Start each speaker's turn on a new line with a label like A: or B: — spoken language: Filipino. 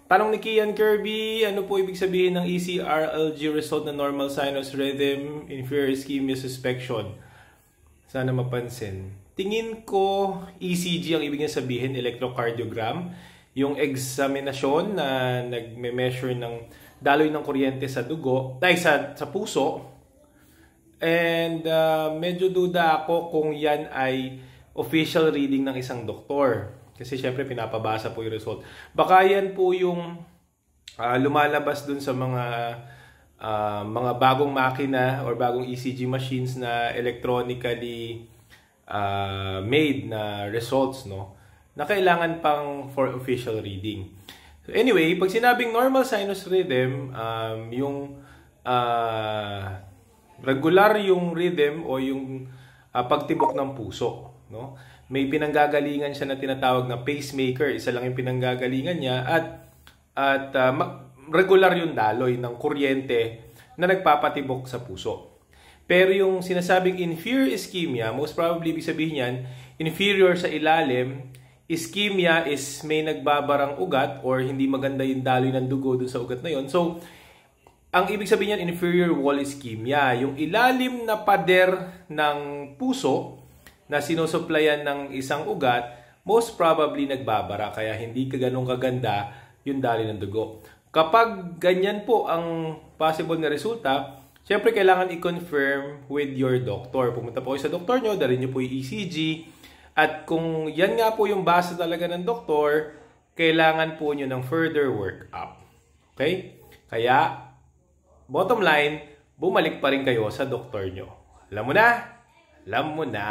A: Tanong ni Kian Kirby, ano po ibig sabihin ng ECRLG result na normal sinus rhythm, inferior ischemia suspicion? Sana mapansin. Tingin ko, ECG ang ibig niya sabihin, electrocardiogram. Yung examinasyon na nagme-measure ng daloy ng kuryente sa dugo, sa puso. And medyo duda ako kung yan ay official reading ng isang doktor. Kasi syempre pinapabasa po yung result. Baka yan po yung lumalabas dun sa mga bagong makina or bagong ECG machines na electronically made na results, no? Na kailangan pang for official reading. So anyway, pag sinabing normal sinus rhythm, yung regular yung rhythm o yung pagtibok ng puso, no? May pinanggagalingan siya na tinatawag na pacemaker, isa lang yung pinanggagalingan niya at regular yung daloy ng kuryente na nagpapatibok sa puso. Pero yung sinasabing inferior ischemia, most probably ibig sabihin yan, inferior sa ilalim, ischemia is may nagbabarang ugat or hindi maganda yung daloy ng dugo dun sa ugat na yon. So, ang ibig sabihin yan, inferior wall ischemia, yung ilalim na pader ng puso na sinusuplayan ng isang ugat, most probably nagbabara kaya hindi ka ganun kaganda yung daloy ng dugo. Kapag ganyan po ang possible na resulta, syempre kailangan i-confirm with your doctor. Pumunta po kayo sa doktor nyo, dalhin nyo po yung ECG, at kung yan nga po yung base talaga ng doktor, kailangan po nyo ng further workup. Okay? Kaya, bottom line, bumalik pa rin kayo sa doktor nyo. Alam mo na? Alam mo na.